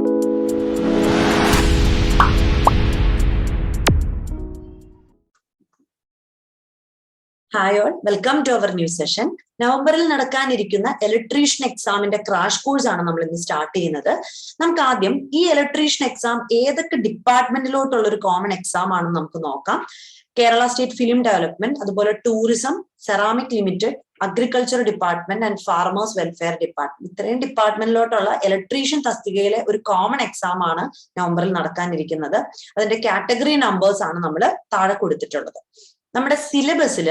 Hi all, welcome to our new session. നവംബറിൽ നടക്കാനിരിക്കുന്ന electrician എക്സാമിന്റെ ക്രാഷ് കോഴ്സ് ആണ് നമ്മൾ ഇന്ന് സ്റ്റാർട്ട് ചെയ്യുന്നത്. നമുക്ക് ആദ്യം ഈ ഇലക്ട്രീഷ്യൻ എക്സാം ഏതൊക്കെ ഡിപ്പാർട്ട്മെന്റിലോട്ടുള്ള ഒരു കോമൺ എക്സാം ആണെന്ന് നമുക്ക് നോക്കാം. കേരള സ്റ്റേറ്റ് ഫിലിം ഡെവലപ്മെന്റ്, അതുപോലെ tourism, ceramic limited, agriculture department and farmers welfare department, ഇത്രയും ഡിപ്പാർട്ട്മെന്റിലോട്ടുള്ള ഇലക്ട്രീഷ്യൻ തസ്തികയിലെ ഒരു കോമൺ എക്സാം ആണ് നവംബറിൽ നടക്കാനിരിക്കുന്നത്. അതിന്റെ കാറ്റഗറി നമ്പേഴ്സ് ആണ് നമ്മൾ താഴെ കൊടുത്തിട്ടുള്ളത്. നമ്മുടെ സിലബസിൽ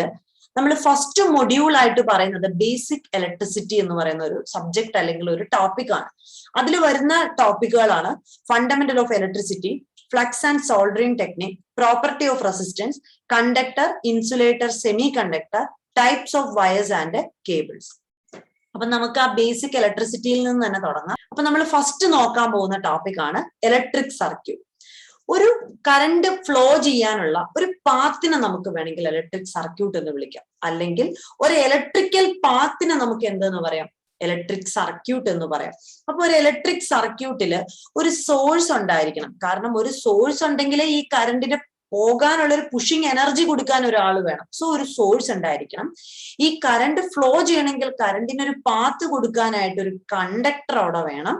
നമ്മൾ ഫസ്റ്റ് മൊഡ്യൂൾ ആയിട്ട് പറയുന്നത് ബേസിക് ഇലക്ട്രിസിറ്റി എന്ന് പറയുന്ന ഒരു സബ്ജക്ട് അല്ലെങ്കിൽ ഒരു ടോപ്പിക് ആണ്. അതിൽ വരുന്ന ടോപ്പിക്കുകളാണ് fundamental of electricity, flux and soldering technique, property of resistance, conductor, insulator, semi conductor, types of wires and cables. അപ്പൊ നമുക്ക് ആ ബേസിക് ഇലക്ട്രിസിറ്റിയിൽ നിന്ന് തന്നെ തുടങ്ങാം. അപ്പൊ നമ്മൾ ഫസ്റ്റ് നോക്കാൻ പോകുന്ന ടോപ്പിക് ആണ് ഇലക്ട്രിക് സർക്യൂട്ട്. ഒരു കറണ്ട് ഫ്ലോ ചെയ്യാനുള്ള ഒരു പാത്തിനെ നമുക്ക് വേണമെങ്കിൽ ഇലക്ട്രിക് സർക്യൂട്ട് എന്ന് വിളിക്കാം, അല്ലെങ്കിൽ ഒരു ഇലക്ട്രിക്കൽ പാത്തിനെ നമുക്ക് എന്തെന്ന് പറയാം, ഇലക്ട്രിക് സർക്യൂട്ട് എന്ന് പറയാം. അപ്പൊ ഒരു ഇലക്ട്രിക് സർക്യൂട്ടില് ഒരു സോഴ്സ് ഉണ്ടായിരിക്കണം. കാരണം ഒരു സോഴ്സ് ഉണ്ടെങ്കിലേ ഈ കറണ്ടിന് പോകാനുള്ള ഒരു പുഷിങ് എനർജി കൊടുക്കാൻ ഒരാൾ വേണം. സോ ഒരു സോഴ്സ് ഉണ്ടായിരിക്കണം. ഈ കറണ്ട് ഫ്ലോ ചെയ്യണമെങ്കിൽ കറണ്ടിന് ഒരു പാത്ത് കൊടുക്കാനായിട്ട് ഒരു കണ്ടക്ടർ അവിടെ വേണം.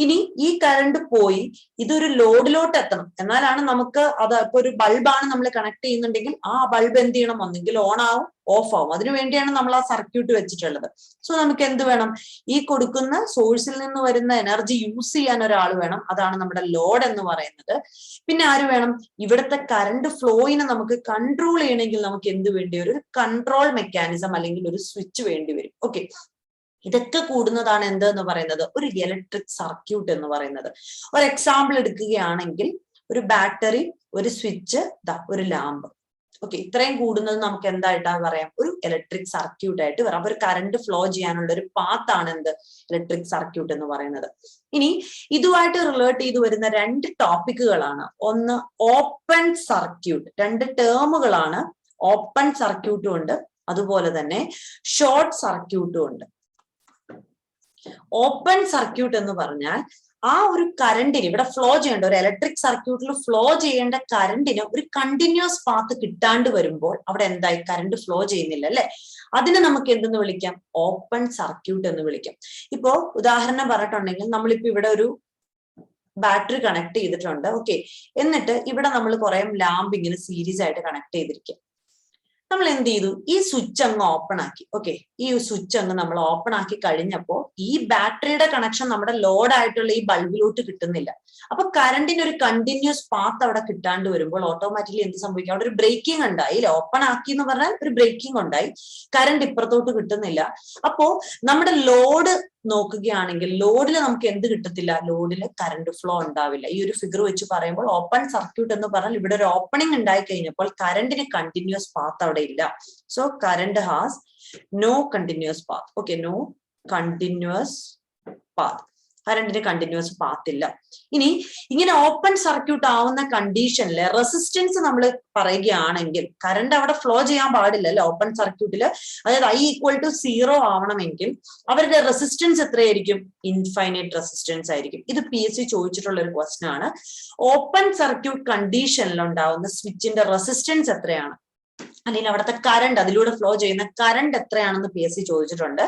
ഇനി ഈ കറണ്ട് പോയി ഇതൊരു ലോഡിലോട്ട് എത്തണം, എന്നാലാണ് നമുക്ക് അത് ഇപ്പൊ ഒരു ബൾബാണ് നമ്മൾ കണക്ട് ചെയ്യുന്നുണ്ടെങ്കിൽ ആ ബൾബ് എന്ത് ചെയ്യണം, ഒന്നെങ്കിൽ ഓൺ ആവും ഓഫ് ആവും. അതിനു വേണ്ടിയാണ് നമ്മൾ ആ സർക്യൂട്ട് വെച്ചിട്ടുള്ളത്. സോ നമുക്ക് എന്ത് വേണം, ഈ കൊടുക്കുന്ന സോഴ്സിൽ നിന്ന് വരുന്ന എനർജി യൂസ് ചെയ്യാൻ ഒരാൾ വേണം. അതാണ് നമ്മുടെ ലോഡ് എന്ന് പറയുന്നത്. പിന്നെ ആര് വേണം, ഇവിടുത്തെ കറണ്ട് ഫ്ലോയിനെ നമുക്ക് കൺട്രോൾ ചെയ്യണമെങ്കിൽ നമുക്ക് എന്ത് വേണ്ടി വരും, ഒരു കൺട്രോൾ മെക്കാനിസം അല്ലെങ്കിൽ ഒരു സ്വിച്ച് വേണ്ടി വരും. ഓക്കെ, ഇതൊക്കെ കൂടുന്നതാണ് എന്ത് എന്ന് പറയുന്നത്, ഒരു ഇലക്ട്രിക് സർക്യൂട്ട് എന്ന് പറയുന്നത്. ഒരു എക്സാമ്പിൾ എടുക്കുകയാണെങ്കിൽ ഒരു ബാറ്ററി, ഒരു സ്വിച്ച്, ഒരു ലാമ്പ്. ഓക്കെ, ഇത്രയും കൂടുന്നത് നമുക്ക് എന്തായിട്ടാ പറയാം, ഒരു ഇലക്ട്രിക് സർക്യൂട്ട് ആയിട്ട് വരാം. അപ്പൊ ഒരു കറണ്ട് ഫ്ലോ ചെയ്യാനുള്ള ഒരു പാത്താണ് എന്ത്, ഇലക്ട്രിക് സർക്യൂട്ട് എന്ന് പറയുന്നത്. ഇനി ഇതുമായിട്ട് റിലേറ്റ് ചെയ്ത് വരുന്ന രണ്ട് ടോപ്പിക്കുകളാണ്. ഒന്ന് ഓപ്പൺ സർക്യൂട്ട്, രണ്ട് ടേമുകളാണ്. ഓപ്പൺ സർക്യൂട്ടും ഉണ്ട്, അതുപോലെ തന്നെ ഷോർട്ട് സർക്യൂട്ടും ഉണ്ട്. ഓപ്പൺ സർക്യൂട്ട് എന്ന് പറഞ്ഞാൽ ആ ഒരു കറണ്ടിന് ഇവിടെ ഫ്ലോ ചെയ്യേണ്ട, ഒരു ഇലക്ട്രിക് സർക്യൂട്ടിൽ ഫ്ലോ ചെയ്യേണ്ട കറണ്ടിന് ഒരു കണ്ടിന്യൂസ് പാത്ത് കിട്ടാണ്ട് വരുമ്പോൾ അവിടെ എന്തായി, കറണ്ട് ഫ്ലോ ചെയ്യുന്നില്ല അല്ലെ. അതിനെ നമുക്ക് എന്തെന്ന് വിളിക്കാം, ഓപ്പൺ സർക്യൂട്ട് എന്ന് വിളിക്കാം. ഇപ്പോ ഉദാഹരണം പറഞ്ഞിട്ടുണ്ടെങ്കിൽ നമ്മളിപ്പോ ഇവിടെ ഒരു ബാറ്ററി കണക്ട് ചെയ്തിട്ടുണ്ട്. ഓക്കെ, എന്നിട്ട് ഇവിടെ നമ്മൾ കുറെ ലാമ്പ് ഇങ്ങനെ സീരീസ് ആയിട്ട് കണക്ട് ചെയ്തിരിക്കും. നമ്മൾ എന്ത് ചെയ്തു, ഈ സ്വിച്ച് അങ്ങ് ഓപ്പൺ ആക്കി. ഓക്കെ, ഈ സ്വിച്ച് അങ്ങ് നമ്മൾ ഓപ്പൺ ആക്കി കഴിഞ്ഞപ്പോൾ ഈ ബാറ്ററിയുടെ കണക്ഷൻ നമ്മുടെ ലോഡ് ആയിട്ടുള്ള ഈ ബൾബിലോട്ട് കിട്ടുന്നില്ല. അപ്പൊ കറണ്ടിന് ഒരു കണ്ടിന്യൂസ് പാത്ത് അവിടെ കിട്ടാണ്ട് വരുമ്പോൾ ഓട്ടോമാറ്റിക്കലി എന്ത് സംഭവിക്കും, അവിടെ ഒരു ബ്രേക്കിംഗ് ഉണ്ടായി. ഓപ്പൺ ആക്കി എന്ന് പറഞ്ഞാൽ ഒരു ബ്രേക്കിംഗ് ഉണ്ടായി, കറണ്ട് ഇപ്പുറത്തോട്ട് കിട്ടുന്നില്ല. അപ്പോ നമ്മുടെ ലോഡ് നോക്കുകയാണെങ്കിൽ ലോഡിൽ നമുക്ക് എന്ത് കിട്ടത്തില്ല, ലോഡിൽ കറണ്ട് ഫ്ലോ ഉണ്ടാവില്ല. ഈ ഒരു ഫിഗർ വെച്ച് പറയുമ്പോൾ ഓപ്പൺ സർക്യൂട്ട് എന്ന് പറഞ്ഞാൽ ഇവിടെ ഒരു ഓപ്പണിംഗ് ഉണ്ടായി കഴിഞ്ഞപ്പോൾ കറണ്ടിന് കണ്ടിന്യൂസ് പാത്ത് അവിടെ ഇല്ല. So current has no continuous path. Okay, no continuous path, കറണ്ടിന് കണ്ടിന്യൂസ് പാത്ത് ഇല്ല. ഇനി ഇങ്ങനെ ഓപ്പൺ സർക്യൂട്ട് ആവുന്ന കണ്ടീഷനില് റെസിസ്റ്റൻസ് നമ്മൾ പറയുകയാണെങ്കിൽ കറണ്ട് അവിടെ ഫ്ലോ ചെയ്യാൻ പാടില്ല അല്ലെ ഓപ്പൺ സർക്യൂട്ടില്. അതായത് I=0 ആവണമെങ്കിൽ അവരുടെ റെസിസ്റ്റൻസ് എത്രയായിരിക്കും, ഇൻഫൈനൈറ്റ് റെസിസ്റ്റൻസ് ആയിരിക്കും. ഇത് PSC ചോദിച്ചിട്ടുള്ള ഒരു ക്വസ്റ്റൻ ആണ്. ഓപ്പൺ സർക്യൂട്ട് കണ്ടീഷനിൽ ഉണ്ടാവുന്ന സ്വിച്ചിന്റെ റെസിസ്റ്റൻസ് എത്രയാണ്, അല്ലെങ്കിൽ അവിടുത്തെ കറണ്ട്, അതിലൂടെ ഫ്ലോ ചെയ്യുന്ന കറണ്ട് എത്രയാണെന്ന് PSC ചോദിച്ചിട്ടുണ്ട്.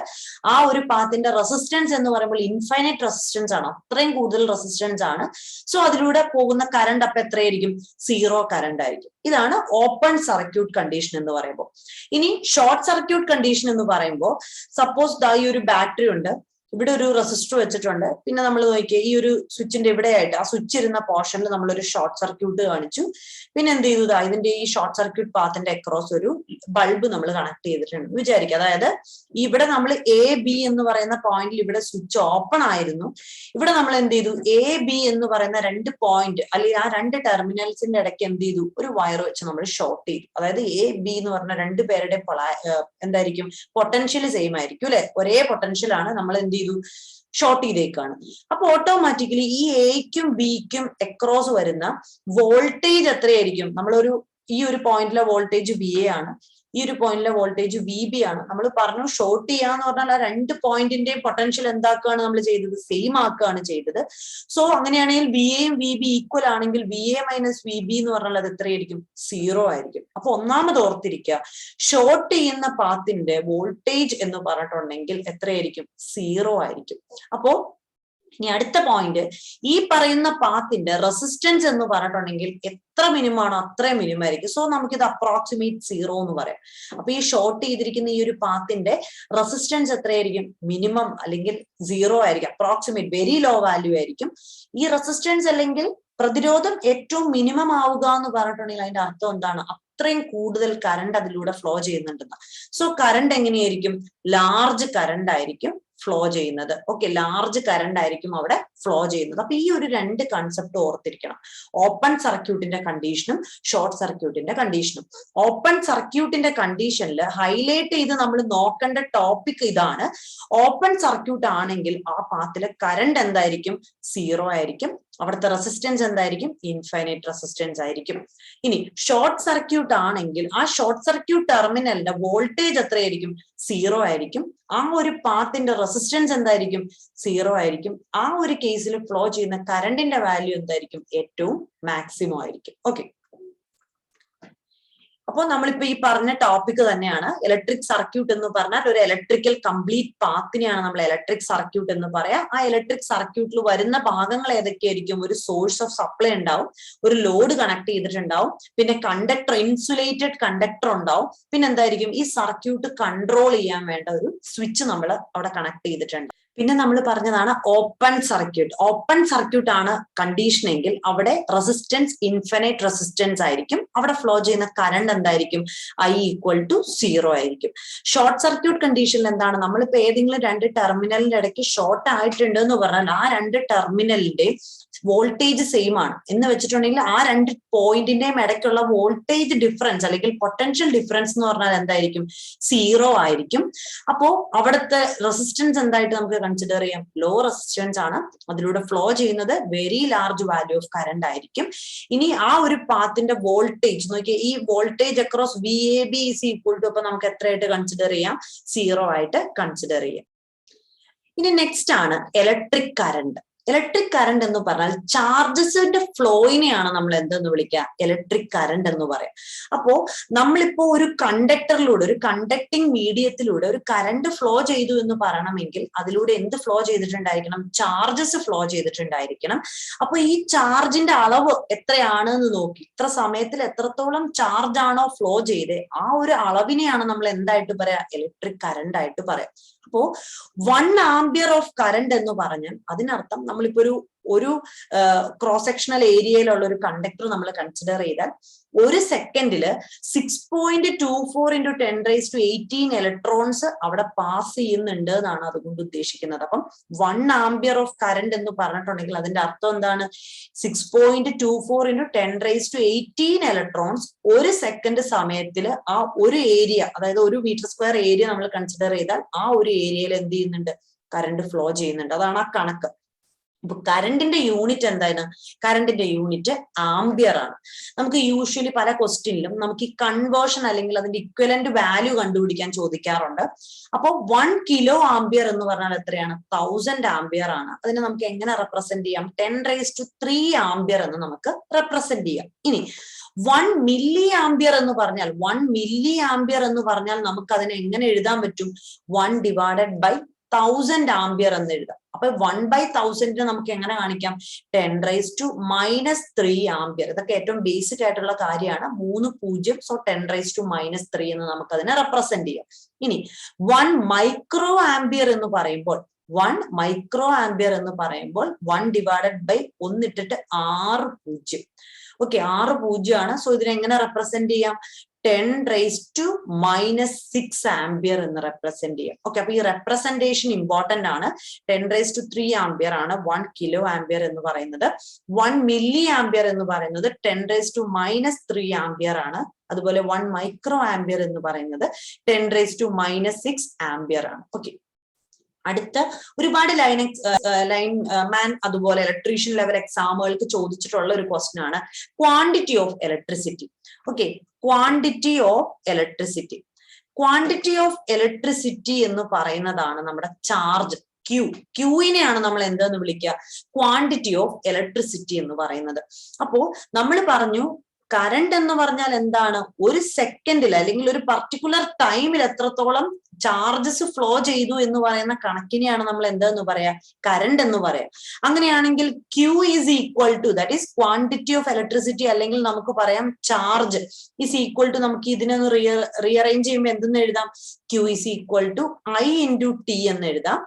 ആ ഒരു പാത്തിന്റെ റെസിസ്റ്റൻസ് എന്ന് പറയുമ്പോൾ ഇൻഫൈനൈറ്റ് റെസിസ്റ്റൻസ് ആണ്, അത്രയും കൂടുതൽ റെസിസ്റ്റൻസ് ആണ്. സോ അതിലൂടെ പോകുന്ന കറണ്ട് അപ്പൊ എത്രയായിരിക്കും, 0 കറണ്ട് ആയിരിക്കും. ഇതാണ് ഓപ്പൺ സർക്യൂട്ട് കണ്ടീഷൻ എന്ന് പറയുമ്പോൾ. ഇനി ഷോർട്ട് സർക്യൂട്ട് കണ്ടീഷൻ എന്ന് പറയുമ്പോൾ സപ്പോസ് ഈ ഒരു ബാറ്ററി ഉണ്ട്, ഇവിടെ ഒരു റെസിസ്റ്റർ വെച്ചിട്ടുണ്ട്, പിന്നെ നമ്മൾ നോക്കിയേ ഈ ഒരു സ്വിച്ചിന്റെ ഇവിടെയായിട്ട് ആ സ്വിച്ച് ഇരുന്ന പോർഷനിൽ നമ്മളൊരു ഷോർട്ട് സർക്യൂട്ട് കാണിച്ചു. പിന്നെ എന്ത് ചെയ്തു, ഇതിന്റെ ഈ ഷോർട്ട് സർക്യൂട്ട് പാത്തിന്റെ അക്രോസ് ഒരു ബൾബ് നമ്മൾ കണക്ട് ചെയ്തിട്ടുണ്ട് വിചാരിക്കുക. അതായത് ഇവിടെ നമ്മൾ AB എന്ന് പറയുന്ന പോയിന്റിൽ ഇവിടെ സ്വിച്ച് ഓപ്പൺ ആയിരുന്നു. ഇവിടെ നമ്മൾ എന്ത് ചെയ്തു, AB എന്ന് പറയുന്ന രണ്ട് പോയിന്റ് അല്ലെങ്കിൽ ആ രണ്ട് ടെർമിനൽസിന്റെ ഇടയ്ക്ക് എന്ത് ചെയ്തു, ഒരു വയർ വെച്ച് നമ്മൾ ഷോർട്ട് ചെയ്തു. അതായത് AB എന്ന് പറഞ്ഞ രണ്ടു പേരുടെ എന്തായിരിക്കും, പൊട്ടൻഷ്യൽ സെയിം ആയിരിക്കും അല്ലെ, ഒരേ പൊട്ടൻഷ്യൽ ആണ്. നമ്മൾ എന്ത് ചെയ്തു, ഷോർട്ട് ചെയ്തേക്കാണ്. അപ്പൊ ഓട്ടോമാറ്റിക്കലി ഈ Aക്കും Bക്കും അക്രോസ് വരുന്ന വോൾട്ടേജ് എത്രയായിരിക്കും, നമ്മളൊരു ഈ ഒരു പോയിന്റിലെ വോൾട്ടേജ് VA ആണ്, ഈ ഒരു പോയിന്റിലെ വോൾട്ടേജ് VB ആണ്. നമ്മൾ പറഞ്ഞു ഷോർട്ട് ചെയ്യാന്ന് പറഞ്ഞാൽ ആ 2 പോയിന്റിന്റെയും പൊട്ടൻഷ്യൽ എന്താക്കുകയാണ് നമ്മൾ ചെയ്തത്, സെയിം ആക്കുകയാണ് ചെയ്തത്. സോ അങ്ങനെയാണെങ്കിൽ VAയും VB ഈക്വൽ ആണെങ്കിൽ VA മൈനസ് VB എന്ന് പറഞ്ഞാൽ അത് എത്രയായിരിക്കും, 0 ആയിരിക്കും. അപ്പൊ ഒന്നാമത് ഓർത്തിരിക്കുക, ഷോർട്ട് ചെയ്യുന്ന പാത്തിന്റെ വോൾട്ടേജ് എന്ന് പറഞ്ഞിട്ടുണ്ടെങ്കിൽ എത്രയായിരിക്കും, 0 ആയിരിക്കും. അപ്പോ ഇനി അടുത്ത പോയിന്റ്, ഈ പറയുന്ന പാത്തിന്റെ റെസിസ്റ്റൻസ് എന്ന് പറഞ്ഞിട്ടുണ്ടെങ്കിൽ എത്ര മിനിമം ആണോ അത്രയും മിനിമം ആയിരിക്കും. സോ നമുക്കിത് അപ്രോക്സിമേറ്റ് 0 എന്ന് പറയാം. അപ്പൊ ഈ ഷോർട്ട് ചെയ്തിരിക്കുന്ന ഈ ഒരു പാത്തിന്റെ റെസിസ്റ്റൻസ് എത്രയായിരിക്കും, മിനിമം അല്ലെങ്കിൽ 0 ആയിരിക്കും, അപ്രോക്സിമേറ്റ് വെരി ലോ വാല്യൂ ആയിരിക്കും. ഈ റെസിസ്റ്റൻസ് അല്ലെങ്കിൽ പ്രതിരോധം ഏറ്റവും മിനിമം ആവുക എന്ന് പറഞ്ഞിട്ടുണ്ടെങ്കിൽ അതിന്റെ അർത്ഥം എന്താണ്, അത്രയും കൂടുതൽ കറണ്ട് അതിലൂടെ ഫ്ലോ ചെയ്യുന്നുണ്ടെന്ന്. സോ കറണ്ട് എങ്ങനെയായിരിക്കും, ലാർജ് കറണ്ട് ആയിരിക്കും ഫ്ലോ ചെയ്യുന്നത്. ഓക്കെ, ലാർജ് കറണ്ട് ആയിരിക്കും അവിടെ ഫ്ലോ ചെയ്യുന്നത്. അപ്പൊ ഈ ഒരു 2 കൺസെപ്റ്റ് ഓർത്തിരിക്കണം, ഓപ്പൺ സർക്യൂട്ടിന്റെ കണ്ടീഷനും ഷോർട്ട് സർക്യൂട്ടിന്റെ കണ്ടീഷനും. ഓപ്പൺ സർക്യൂട്ടിന്റെ കണ്ടീഷനിൽ ഹൈലൈറ്റ് ചെയ്ത് നമ്മൾ നോക്കേണ്ട ടോപ്പിക് ഇതാണ്, ഓപ്പൺ സർക്യൂട്ട് ആണെങ്കിൽ ആ പാത്തിലെ കറണ്ട് എന്തായിരിക്കും, 0 ആയിരിക്കും. അവിടുത്തെ റെസിസ്റ്റൻസ് എന്തായിരിക്കും, ഇൻഫൈനൈറ്റ് റെസിസ്റ്റൻസ് ആയിരിക്കും. ഇനി ഷോർട്ട് സർക്യൂട്ട് ആണെങ്കിൽ ആ ഷോർട്ട് സർക്യൂട്ട് ടെർമിനലിന്റെ വോൾട്ടേജ് എത്രയായിരിക്കും, 0 ആയിരിക്കും. ആ ഒരു പാത്തിന്റെ റെസിസ്റ്റൻസ് എന്തായിരിക്കും, 0 ആയിരിക്കും. ആ ഒരു കേസിൽ ഫ്ലോ ചെയ്യുന്ന കറണ്ടിന്റെ വാല്യൂ എന്തായിരിക്കും, ഏറ്റവും മാക്സിമം ആയിരിക്കും. ഓക്കെ, അപ്പോൾ നമ്മളിപ്പോ ഈ പറഞ്ഞ ടോപ്പിക് തന്നെയാണ് ഇലക്ട്രിക് സർക്യൂട്ട് എന്ന് പറഞ്ഞാൽ ഒരു ഇലക്ട്രിക്കൽ കംപ്ലീറ്റ് പാത്തിനെയാണ് നമ്മൾ ഇലക്ട്രിക് സർക്യൂട്ട് എന്ന് പറയാം. ആ ഇലക്ട്രിക് സർക്യൂട്ടിൽ വരുന്ന ഭാഗങ്ങൾ ഏതൊക്കെയായിരിക്കും, ഒരു സോഴ്സ് ഓഫ് സപ്ലൈ ഉണ്ടാവും, ഒരു ലോഡ് കണക്ട് ചെയ്തിട്ടുണ്ടാവും, പിന്നെ കണ്ടക്ടർ, ഇൻസുലേറ്റഡ് കണ്ടക്ടർ ഉണ്ടാവും, പിന്നെ എന്തായിരിക്കും, ഈ സർക്യൂട്ട് കൺട്രോൾ ചെയ്യാൻ വേണ്ട ഒരു സ്വിച്ച് നമ്മൾ അവിടെ കണക്ട് ചെയ്തിട്ടുണ്ട്. പിന്നെ നമ്മൾ പറഞ്ഞതാണ് ഓപ്പൺ സർക്യൂട്ട്. ഓപ്പൺ സർക്യൂട്ട് ആണ് കണ്ടീഷൻ എങ്കിൽ അവിടെ റെസിസ്റ്റൻസ് ഇൻഫിനിറ്റ് റെസിസ്റ്റൻസ് ആയിരിക്കും, അവിടെ ഫ്ലോ ചെയ്യുന്ന കറണ്ട് എന്തായിരിക്കും, I = 0 ആയിരിക്കും. ഷോർട്ട് സർക്യൂട്ട് കണ്ടീഷനിൽ എന്താണ്, നമ്മളിപ്പോ ഏതെങ്കിലും 2 ടെർമിനലിന്റെ ഇടയ്ക്ക് ഷോർട്ട് ആയിട്ടുണ്ട് എന്ന് പറഞ്ഞാൽ ആ 2 ടെർമിനലിന്റെ വോൾട്ടേജ് സെയിം ആണ് എന്ന് വെച്ചിട്ടുണ്ടെങ്കിൽ ആ 2 പോയിന്റിന്റെയും ഇടയ്ക്കുള്ള വോൾട്ടേജ് ഡിഫറൻസ് അല്ലെങ്കിൽ പൊട്ടൻഷ്യൽ ഡിഫറൻസ് എന്ന് പറഞ്ഞാൽ എന്തായിരിക്കും, 0 ആയിരിക്കും. അപ്പോ അവിടുത്തെ റെസിസ്റ്റൻസ് എന്തായിട്ട് നമുക്ക് കൺസിഡർ ചെയ്യാം, ലോ റെസിസ്റ്റൻസ് ആണ്, അതിലൂടെ ഫ്ലോ ചെയ്യുന്നത് very large value of current ആയിരിക്കും. ഇനി ആ ഒരു പാത്തിന്റെ വോൾട്ടേജ് നോക്കിയാൽ ഈ വോൾട്ടേജ് അക്രോസ് VAB = അപ്പൊ നമുക്ക് എത്രയായിട്ട് കൺസിഡർ ചെയ്യാം, 0 ആയിട്ട് കൺസിഡർ ചെയ്യാം. ഇനി നെക്സ്റ്റ് ആണ് ഇലക്ട്രിക് കറണ്ട്. ഇലക്ട്രിക് കറണ്ട് എന്ന് പറഞ്ഞാൽ ചാർജസിന്റെ ഫ്ലോയിനെയാണ് നമ്മൾ എന്തെന്ന് വിളിക്കുക, ഇലക്ട്രിക് കറണ്ട് എന്ന് പറയാം. അപ്പോ നമ്മളിപ്പോ ഒരു കണ്ടക്ടറിലൂടെ, ഒരു കണ്ടക്ടിങ് മീഡിയത്തിലൂടെ ഒരു കറണ്ട് ഫ്ലോ ചെയ്തു എന്ന് പറയണമെങ്കിൽ അതിലൂടെ എന്ത് ഫ്ലോ ചെയ്തിട്ടുണ്ടായിരിക്കണം, ചാർജസ് ഫ്ലോ ചെയ്തിട്ടുണ്ടായിരിക്കണം. അപ്പൊ ഈ ചാർജിന്റെ അളവ് എത്രയാണ് എന്ന് നോക്കി, ഇത്ര സമയത്തിൽ എത്രത്തോളം ചാർജ് ആണോ ഫ്ലോ ചെയ്തേ ആ ഒരു അളവിനെയാണ് നമ്മൾ എന്തായിട്ട് പറയാ, ഇലക്ട്രിക് കറണ്ട് ആയിട്ട് പറയാം. അപ്പോ 1 ആംപിയർ ഓഫ് കറണ്ട് എന്ന് പറഞ്ഞാൽ അതിനർത്ഥം നമ്മളിപ്പോ ഒരു ക്രോസ് സെക്ഷണൽ ഏരിയയിലുള്ള ഒരു കണ്ടക്ടർ നമ്മൾ കൺസിഡർ ചെയ്താൽ ഒരു സെക്കൻഡില് 6.24 × 10⁻18 ഇലക്ട്രോൺസ് അവിടെ പാസ് ചെയ്യുന്നുണ്ട് എന്നാണ് അതുകൊണ്ട് ഉദ്ദേശിക്കുന്നത്. അപ്പം 1 ആംപിയർ ഓഫ് കറണ്ട് എന്ന് പറഞ്ഞിട്ടുണ്ടെങ്കിൽ അതിന്റെ അർത്ഥം എന്താണ്, 6.24 × 10⁻18 ഇലക്ട്രോൺസ് ഒരു സെക്കൻഡ് സമയത്തിൽ ആ ഒരു ഏരിയ, അതായത് 1 മീറ്റർ സ്ക്വയർ ഏരിയ നമ്മൾ കൺസിഡർ ചെയ്താൽ ആ ഒരു ഏരിയയിൽ എന്ത് ചെയ്യുന്നുണ്ട്, കറണ്ട് ഫ്ലോ ചെയ്യുന്നുണ്ട്. അതാണ് ആ കണക്ക്. ഇപ്പൊ കറണ്ടിന്റെ യൂണിറ്റ് എന്താണ്, കറണ്ടിന്റെ യൂണിറ്റ് ആംപിയർ ആണ്. നമുക്ക് യൂഷ്വലി പല ക്വസ്റ്റ്യനിലും നമുക്ക് ഈ കൺവേർഷൻ അല്ലെങ്കിൽ അതിന്റെ ഇക്വലന്റ് വാല്യൂ കണ്ടുപിടിക്കാൻ ചോദിക്കാറുണ്ട്. അപ്പൊ 1 കിലോ ആംപിയർ എന്ന് പറഞ്ഞാൽ എത്രയാണ്, 1000 ആംപിയർ ആണ്. അതിനെ നമുക്ക് എങ്ങനെ റെപ്രസെന്റ് ചെയ്യാം, 10⁻³ ആംപിയർ എന്ന് നമുക്ക് റെപ്രസെന്റ് ചെയ്യാം. ഇനി 1 മില്ലി ആംപിയർ എന്ന് പറഞ്ഞാൽ 1 മില്ലി ആംപിയർ എന്ന് പറഞ്ഞാൽ നമുക്ക് അതിനെ എങ്ങനെ എഴുതാൻ പറ്റും, 1/1000 ആംപിയർ എന്ന് എഴുതാം. അപ്പൊ 1/1000 നമുക്ക് എങ്ങനെ കാണിക്കാം, 10⁻³ ആംപിയർ. ഇതൊക്കെ ഏറ്റവും ബേസിക് ആയിട്ടുള്ള കാര്യമാണ്, 3 0. സോ 10⁻³ എന്ന് നമുക്ക് അതിനെ റെപ്രസെന്റ് ചെയ്യാം. ഇനി 1 മൈക്രോ ആംപിയർ എന്ന് പറയുമ്പോൾ 1 മൈക്രോ ആംപിയർ എന്ന് പറയുമ്പോൾ 1/1 ഇട്ടിട്ട് 6 0. ഓക്കെ, 6 0 ആണ്. സോ ഇതിനെ എങ്ങനെ റെപ്രസെന്റ് ചെയ്യാം, 10⁻⁻6 ആംപിയർ എന്ന് റെപ്രസെന്റ് ചെയ്യാം. ഓക്കെ, അപ്പൊ ഈ റെപ്രസെന്റേഷൻ ഇമ്പോർട്ടന്റ് ആണ്. 10⁻³ ആംപിയർ ആണ് 1 കിലോ ആംപിയർ എന്ന് പറയുന്നത്. 1 മില്ലി ആംപിയർ എന്ന് പറയുന്നത് 10⁻³ ആംപിയർ ആണ്. അതുപോലെ 1 മൈക്രോ ആംപിയർ എന്ന് പറയുന്നത് 10⁻⁻6 ആംപിയർ ആണ്. ഓക്കെ, അടുത്ത ഒരുപാട് ലൈൻമാൻ അതുപോലെ ഇലക്ട്രീഷ്യൻ ലെവൽ എക്സാമുകൾക്ക് ചോദിച്ചിട്ടുള്ള ഒരു ക്വസ്റ്റ്യൻ ആണ് quantity of electricity. Okay, quantity of electricity. Quantity of electricity എന്ന് പറയുന്നതാണ് നമ്മുടെ ചാർജ് ക്യൂവിനെയാണ് നമ്മൾ എന്തെന്ന് വിളിക്കുക, ക്വാണ്ടിറ്റി ഓഫ് ഇലക്ട്രിസിറ്റി എന്ന് പറയുന്നത്. അപ്പോ നമ്മൾ പറഞ്ഞു കറണ്ട് എന്ന് പറഞ്ഞാൽ എന്താണ്, ഒരു സെക്കൻഡിൽ അല്ലെങ്കിൽ ഒരു പർട്ടിക്കുലർ ടൈമിൽ എത്രത്തോളം ചാർജസ് ഫ്ലോ ചെയ്തു എന്ന് പറയുന്ന കണക്കിനെയാണ് നമ്മൾ എന്താന്ന് പറയാ, കറണ്ട് എന്ന് പറയാം. അങ്ങനെയാണെങ്കിൽ Q is equal to, that is quantity of electricity, അല്ലെങ്കിൽ നമുക്ക് പറയാം ചാർജ് ഈസ് ഈക്വൽ ടു, നമുക്ക് ഇതിനൊന്ന് റീഅറേഞ്ച് ചെയ്യുമ്പോൾ എന്തെന്ന് എഴുതാം, Q is equal to I into T എന്ന് എഴുതാം.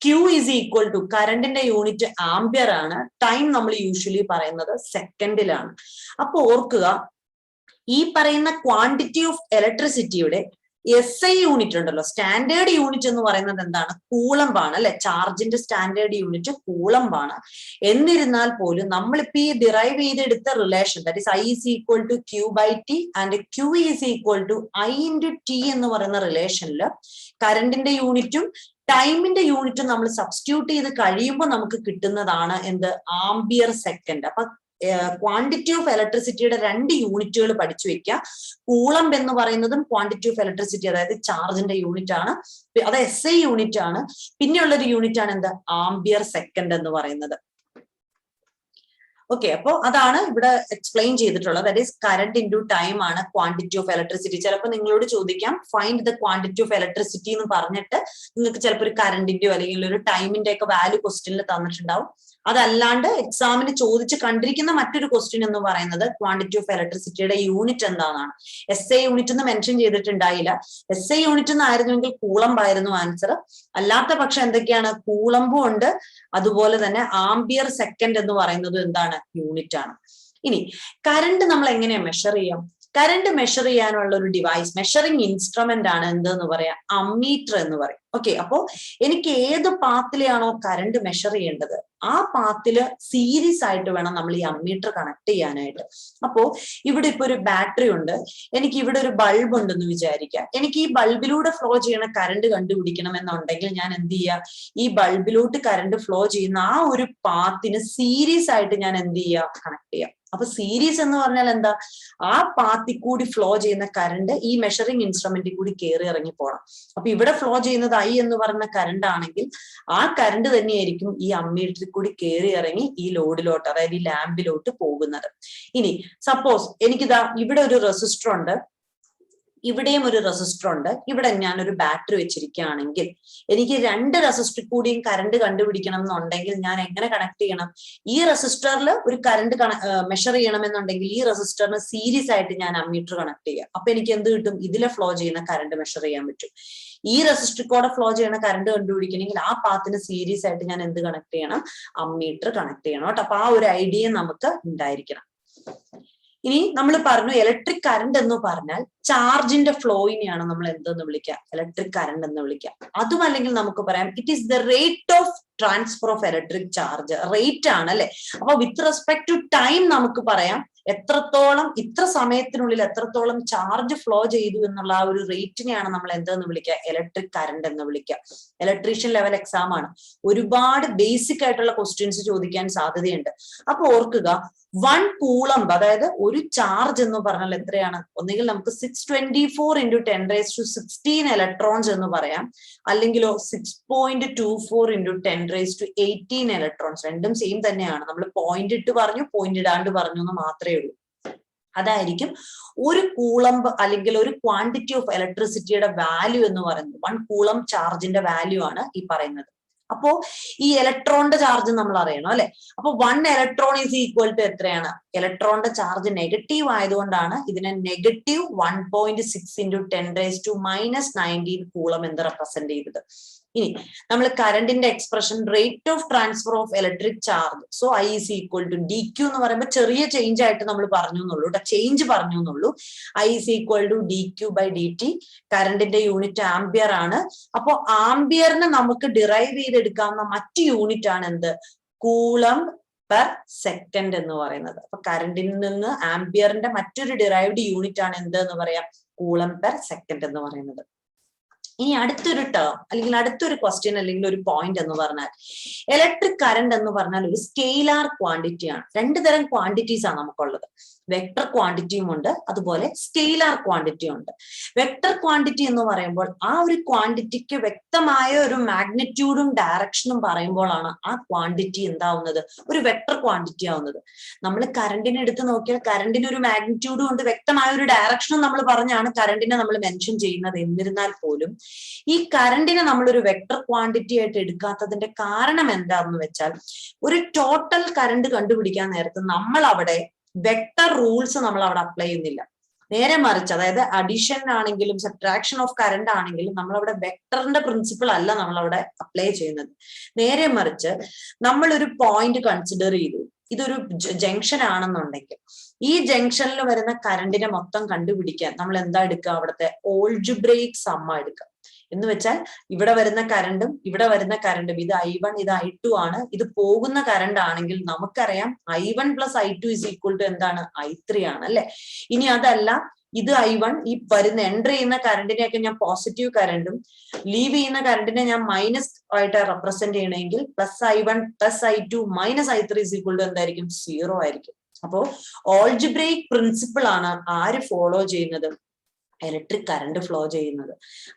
Q ഈസ് ഈക്വൽ ടു, കറണ്ടിന്റെ യൂണിറ്റ് ആംപിയർ ആണ്, ടൈം നമ്മൾ യൂഷ്വലി പറയുന്നത് സെക്കൻഡിലാണ്. അപ്പൊ ഓർക്കുക, ഈ പറയുന്ന ക്വാണ്ടിറ്റി ഓഫ് ഇലക്ട്രിസിറ്റിയുടെ SI യൂണിറ്റ് ഉണ്ടല്ലോ, സ്റ്റാൻഡേർഡ് യൂണിറ്റ് എന്ന് പറയുന്നത് എന്താണ്, കൂളംബ് ആണ് അല്ലെ. ചാർജിന്റെ സ്റ്റാൻഡേർഡ് യൂണിറ്റ് കൂളംബ് ആണ്. എന്നിരുന്നാൽ പോലും നമ്മളിപ്പോ ഈ ഡിറൈവ് ചെയ്തെടുത്ത relation, that is I is equal to Q by T and Q is equal to I into T എന്ന് പറയുന്ന റിലേഷനിൽ കറണ്ടിന്റെ യൂണിറ്റും ടൈമിന്റെ യൂണിറ്റും നമ്മൾ സബ്സ്റ്റിറ്റ്യൂട്ട് ചെയ്ത് കഴിയുമ്പോൾ നമുക്ക് കിട്ടുന്നതാണ് എന്ത്, ആംപിയർ സെക്കൻഡ്. അപ്പൊ ക്വാണ്ടിറ്റി ഓഫ് ഇലക്ട്രിസിറ്റിയുടെ 2 യൂണിറ്റുകൾ പഠിച്ചു വെക്കുക. കൂളംബ് എന്ന് പറയുന്നതും ക്വാണ്ടിറ്റി ഓഫ് ഇലക്ട്രിസിറ്റി, അതായത് ചാർജിന്റെ യൂണിറ്റ് ആണ്, അത് SI യൂണിറ്റ് ആണ്. പിന്നെയുള്ളൊരു യൂണിറ്റ് ആണ് എന്ത്, ആംപിയർ സെക്കൻഡ് എന്ന് പറയുന്നത്. ഓക്കെ, അപ്പൊ അതാണ് ഇവിടെ എക്സ്പ്ലെയിൻ ചെയ്തിട്ടുള്ളത്. That is current into time ആണ് ക്വാണ്ടിറ്റി ഓഫ് ഇലക്ട്രിസിറ്റി. ചിലപ്പോൾ നിങ്ങളോട് ചോദിക്കാം find the quantity of electricity എന്ന് പറഞ്ഞിട്ട് നിങ്ങൾക്ക് ചിലപ്പോൾ ഒരു കറണ്ടിന്റെയോ അല്ലെങ്കിൽ ഒരു ടൈമിന്റെ ഒക്കെ വാല്യൂ ക്വസ്റ്റ്യനിൽ തന്നിട്ടുണ്ടാവും. അതല്ലാണ്ട് എക്സാമിന് ചോദിച്ച് കണ്ടിരിക്കുന്ന മറ്റൊരു ക്വസ്റ്റ്യൻ എന്ന് പറയുന്നത് ക്വാണ്ടിറ്റി ഓഫ് ഇലക്ട്രിസിറ്റിയുടെ യൂണിറ്റ് എന്താണെന്നാണ്. SI യൂണിറ്റ് എന്ന് മെൻഷൻ ചെയ്തിട്ടുണ്ടായില്ല. SI യൂണിറ്റ് എന്നായിരുന്നുവെങ്കിൽ കൂളംബ് ആയിരുന്നു ആൻസർ. അല്ലാത്ത പക്ഷം എന്തൊക്കെയാണ്, കൂളംബും ഉണ്ട്, അതുപോലെ തന്നെ ആംപിയർ സെക്കൻഡ് എന്ന് പറയുന്നത് എന്താണ്, യൂണിറ്റ് ആണ്. ഇനി കറണ്ട് നമ്മൾ എങ്ങനെയാ മെഷർ ചെയ്യാം? കറണ്ട് മെഷർ ചെയ്യാനുള്ള ഒരു ഡിവൈസ്, മെഷറിംഗ് ഇൻസ്ട്രുമെന്റ് ആണ് എന്തെന്ന് പറയാം, അമ്മീറ്റർ എന്ന് പറയും. ഓക്കെ, അപ്പോ എനിക്ക് ഏത് പാത്തിലെയാണോ കറണ്ട് മെഷർ ചെയ്യേണ്ടത് ആ പാത്തില് സീരീസ് ആയിട്ട് വേണം നമ്മൾ ഈ അമ്മീറ്റർ കണക്ട് ചെയ്യാനായിട്ട്. അപ്പോ ഇവിടെ ഇപ്പൊ ഒരു ബാറ്ററി ഉണ്ട്, എനിക്ക് ഇവിടെ ഒരു ബൾബ് ഉണ്ടെന്ന് വിചാരിക്കാം. എനിക്ക് ഈ ബൾബിലൂടെ ഫ്ലോ ചെയ്യണ കറണ്ട് കണ്ടുപിടിക്കണം എന്നുണ്ടെങ്കിൽ ഞാൻ എന്ത് ചെയ്യുക, ഈ ബൾബിലോട്ട് കറണ്ട് ഫ്ലോ ചെയ്യുന്ന ആ ഒരു പാത്തിന് സീരീസ് ആയിട്ട് ഞാൻ എന്ത് ചെയ്യുക, കണക്ട് ചെയ്യാം. അപ്പൊ സീരീസ് എന്ന് പറഞ്ഞാൽ എന്താ, ആ പാത്തിൽ കൂടി ഫ്ലോ ചെയ്യുന്ന കറണ്ട് ഈ മെഷറിംഗ് ഇൻസ്ട്രുമെന്റിൽ കൂടി കയറി ഇറങ്ങി പോകണം. അപ്പൊ ഇവിടെ ഫ്ലോ ചെയ്യുന്നത് I എന്ന് പറയുന്ന കറണ്ട് ആണെങ്കിൽ ആ കറണ്ട് തന്നെയായിരിക്കും ഈ അമ്മീറ്ററിൽ കൂടി കയറി ഇറങ്ങി ഈ ലോഡിലോട്ട്, അതായത് ഈ ലാമ്പിലോട്ട് പോകുന്നത്. ഇനി സപ്പോസ് എനിക്കിതാ ഇവിടെ ഒരു റെസിസ്റ്റർ ഉണ്ട്, ഇവിടെയും ഒരു റെസിസ്റ്റർ ഉണ്ട്, ഇവിടെ ഞാനൊരു ബാറ്ററി വെച്ചിരിക്കുകയാണെങ്കിൽ എനിക്ക് 2 റെസിസ്റ്റർ കൂടിയും കറണ്ട് കണ്ടുപിടിക്കണം എന്നുണ്ടെങ്കിൽ ഞാൻ എങ്ങനെ കണക്ട് ചെയ്യണം, ഈ റെസിസ്റ്ററിൽ ഒരു കറണ്ട് മെഷർ ചെയ്യണമെന്നുണ്ടെങ്കിൽ ഈ റെസിസ്റ്ററിന് സീരീസ് ആയിട്ട് ഞാൻ അമ്മീറ്റർ കണക്ട് ചെയ്യാം. അപ്പൊ എനിക്ക് എന്ത് കിട്ടും, ഇതിലെ ഫ്ലോ ചെയ്യുന്ന കറണ്ട് മെഷർ ചെയ്യാൻ പറ്റും. ഈ റെസിസ്റ്റർ കൂടെ ഫ്ലോ ചെയ്യുന്ന കറണ്ട് കണ്ടുപിടിക്കണമെങ്കിൽ ആ പാത്തിന് സീരീസ് ആയിട്ട് ഞാൻ എന്ത് കണക്ട് ചെയ്യണം, അമ്മീറ്റർ കണക്ട് ചെയ്യണം കേട്ടോ. അപ്പൊ ആ ഒരു ഐഡിയ നമുക്ക് ഉണ്ടായിരിക്കണം. ഇനി നമ്മൾ പറഞ്ഞു ഇലക്ട്രിക് കറണ്ട് എന്ന് പറഞ്ഞാൽ ചാർജിന്റെ ഫ്ലോയിനെയാണ് നമ്മൾ എന്തെന്ന് വിളിക്കുക, ഇലക്ട്രിക് കറണ്ട് എന്ന് വിളിക്കുക. അതുമല്ലെങ്കിൽ നമുക്ക് പറയാം it is the rate of transfer of electric charge. Rate ആണ് അല്ലെ. അപ്പൊ വിത്ത് റെസ്പെക്ട് ടു ടൈം നമുക്ക് പറയാം എത്രത്തോളം, ഇത്ര സമയത്തിനുള്ളിൽ എത്രത്തോളം ചാർജ് ഫ്ലോ ചെയ്തു എന്നുള്ള ആ ഒരു റേറ്റിനെയാണ് നമ്മൾ എന്തെന്ന് വിളിക്കുക, ഇലക്ട്രിക് കറണ്ട് എന്ന് വിളിക്കുക. ഇലക്ട്രീഷ്യൻ ലെവൽ എക്സാം ആണ്, ഒരുപാട് ബേസിക് ആയിട്ടുള്ള ക്വസ്റ്റ്യൻസ് ചോദിക്കാൻ സാധ്യതയുണ്ട്. അപ്പൊ ഓർക്കുക 1 കൂളംബ്, അതായത് ഒരു ചാർജ് എന്ന് പറഞ്ഞാൽ എത്രയാണ്, ഒന്നുകിൽ നമുക്ക് 624 × 10⁻16 ഇലക്ട്രോൺസ് എന്ന് പറയാം, അല്ലെങ്കിലോ 6.24 × 10⁻18 ഇലക്ട്രോൺസ്. രണ്ടും സെയിം തന്നെയാണ്. നമ്മൾ പോയിന്റ് ഇട്ട് പറഞ്ഞു, പോയിന്റ് ഇടാണ്ട് പറഞ്ഞു എന്ന് മാത്രമേ ഉള്ളൂ. അതായിരിക്കും ഒരു കൂളംബ് അല്ലെങ്കിൽ ഒരു ക്വാണ്ടിറ്റി ഓഫ് ഇലക്ട്രിസിറ്റിയുടെ വാല്യൂ എന്ന് പറയുന്നത്. 1 കൂളംബ് ചാർജിന്റെ വാല്യൂ ആണ് ഈ പറയുന്നത്. അപ്പോ ഈ ഇലക്ട്രോണിന്റെ ചാർജ് നമ്മൾ അറിയണം അല്ലെ. അപ്പൊ 1 ഇലക്ട്രോൺ ഈസ് ഈക്വൽ ടു എത്രയാണ്, ഇലക്ട്രോണിന്റെ ചാർജ് നെഗറ്റീവ് ആയതുകൊണ്ടാണ് ഇതിനെ നെഗറ്റീവ് 1.6 × 10⁻⁻19 കൂളം എന്ന് റെപ്രസെന്റ് ചെയ്തത്. ഇനി നമ്മൾ കറണ്ടിന്റെ expression rate of transfer of electric charge, so I is equal to DQ എന്ന് പറയുമ്പോൾ ചെറിയ ചേഞ്ച് ആയിട്ട് നമ്മൾ പറഞ്ഞു എന്നുള്ളൂ കേട്ടോ, ചേഞ്ച് പറഞ്ഞു എന്നുള്ളൂ. I is equal to DQ/dt. കറണ്ടിന്റെ യൂണിറ്റ് ആംപിയർ ആണ്. അപ്പോ ആംപിയറിനെ നമുക്ക് ഡിറൈവ് ചെയ്തെടുക്കാവുന്ന മറ്റു യൂണിറ്റ് ആണ് എന്ത്, കൂളംബ് പെർ സെക്കൻഡ് എന്ന് പറയുന്നത്. അപ്പൊ കറണ്ടിൽ നിന്ന് ആംപിയറിന്റെ മറ്റൊരു ഡിറൈവ്ഡ് യൂണിറ്റ് ആണ് എന്ത് എന്ന് പറയാം, കൂളംബ് പെർ സെക്കൻഡ് എന്ന് പറയുന്നത്. ഇനി അടുത്തൊരു ടേം അല്ലെങ്കിൽ അടുത്തൊരു ക്വസ്റ്റ്യൻ അല്ലെങ്കിൽ ഒരു പോയിന്റ് എന്ന് പറഞ്ഞാൽ ഇലക്ട്രിക് കറണ്ട് എന്ന് പറഞ്ഞാൽ ഒരു സ്കെയിലാർ ക്വാണ്ടിറ്റി ആണ്. രണ്ട് തരം ക്വാണ്ടിറ്റീസ് ആണ് നമുക്കുള്ളത്. വെക്ടർ ക്വാണ്ടിറ്റിയും ഉണ്ട്, അതുപോലെ സ്കെയിലാർ ക്വാണ്ടിറ്റിയും ഉണ്ട്. വെക്ടർ ക്വാണ്ടിറ്റി എന്ന് പറയുമ്പോൾ ആ ഒരു ക്വാണ്ടിറ്റിക്ക് വ്യക്തമായ ഒരു മാഗ്നിറ്റ്യൂഡും ഡയറക്ഷനും പറയുമ്പോഴാണ് ആ ക്വാണ്ടിറ്റി എന്താവുന്നത്, ഒരു വെക്ടർ ക്വാണ്ടിറ്റി ആവുന്നത്. നമ്മൾ കറണ്ടിനെ എടുത്ത് നോക്കിയാൽ കറണ്ടിന് ഒരു മാഗ്നിറ്റ്യൂഡും ഉണ്ട്, വ്യക്തമായ ഒരു ഡയറക്ഷനും നമ്മൾ പറഞ്ഞാണ് കറണ്ടിനെ നമ്മൾ മെൻഷൻ ചെയ്യുന്നത്. എന്നിരുന്നാൽ പോലും ഈ കറണ്ടിനെ നമ്മളൊരു വെക്ടർ ക്വാണ്ടിറ്റി ആയിട്ട് എടുക്കാത്തതിന്റെ കാരണം എന്താണെന്ന് വെച്ചാൽ, ഒരു ടോട്ടൽ കറണ്ട് കണ്ടുപിടിക്കാൻ നേരത്ത് നമ്മൾ അവിടെ വെക്ടർ റൂൾസ് നമ്മൾ അവിടെ അപ്ലൈ ചെയ്യുന്നില്ല. നേരെ മറിച്ച്, അതായത് അഡീഷൻ ആണെങ്കിലും സബ്ട്രാക്ഷൻ ഓഫ് കറണ്ട് ആണെങ്കിലും നമ്മളവിടെ വെക്ടറിന്റെ പ്രിൻസിപ്പിൾ അല്ല നമ്മളവിടെ അപ്ലൈ ചെയ്യുന്നത്. നേരെ മറിച്ച് നമ്മളൊരു പോയിന്റ് കൺസിഡർ ചെയ്തു, ഇതൊരു ജംഗ്ഷൻ ആണെന്നുണ്ടെങ്കിൽ ഈ ജംഗ്ഷനിൽ വരുന്ന കറണ്ടിനെ മൊത്തം കണ്ടുപിടിക്കാൻ നമ്മൾ എന്താ എടുക്കുക, അവിടുത്തെ ഓൾജിബ്രൈക് സമ്മ എടുക്കുക. എന്ന് വെച്ചാൽ ഇവിടെ വരുന്ന കറണ്ടും ഇവിടെ വരുന്ന കറണ്ടും, ഇത് I1 ഇത് I2 ആണ്. ഇത് പോകുന്ന കറണ്ട് ആണെങ്കിൽ നമുക്കറിയാം I1 + I2 = എന്താണ്, I3 ആണ് അല്ലെ. ഇനി അതല്ല, ഇത് I1, ഈ വരുന്ന എൻട്രി ചെയ്യുന്ന കറണ്ടിനെയൊക്കെ ഞാൻ പോസിറ്റീവ് കറണ്ടും ലീവ് ചെയ്യുന്ന കറണ്ടിനെ ഞാൻ മൈനസ് ആയിട്ട് റെപ്രസെന്റ് ചെയ്യണമെങ്കിൽ +I1 + I2 - I3 = എന്തായിരിക്കും, 0 ആയിരിക്കും. അപ്പോ ഓൾജിബ്രൈക് പ്രിൻസിപ്പിൾ ആണ് ആര് ഫോളോ ചെയ്യുന്നത്, ഇലക്ട്രിക് കറണ്ട് ഫ്ലോ ചെയ്യുന്നത്.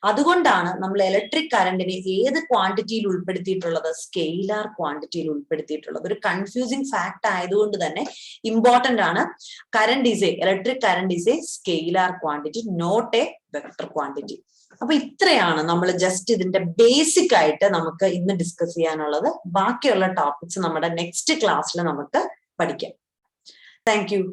അതുകൊണ്ടാണ് നമ്മൾ ഇലക്ട്രിക് കറണ്ടിനെ ഏത് ക്വാണ്ടിറ്റിയിൽ ഉൾപ്പെടുത്തിയിട്ടുള്ളത്, സ്കെയിലാർ ക്വാണ്ടിറ്റിയിൽ ഉൾപ്പെടുത്തിയിട്ടുള്ളത്. ഒരു കൺഫ്യൂസിങ് ഫാക്ട് ആയതുകൊണ്ട് തന്നെ ഇമ്പോർട്ടന്റ് ആണ്. Electric current is a scalar quantity, not a vector quantity. അപ്പൊ ഇത്രയാണ് നമ്മൾ ജസ്റ്റ് ഇതിന്റെ ബേസിക് ആയിട്ട് നമുക്ക് ഇന്ന് ഡിസ്കസ് ചെയ്യാനുള്ളത്. ബാക്കിയുള്ള ടോപ്പിക്സ് നമ്മുടെ നെക്സ്റ്റ് ക്ലാസ്സിൽ നമുക്ക് പഠിക്കാം. Thank you.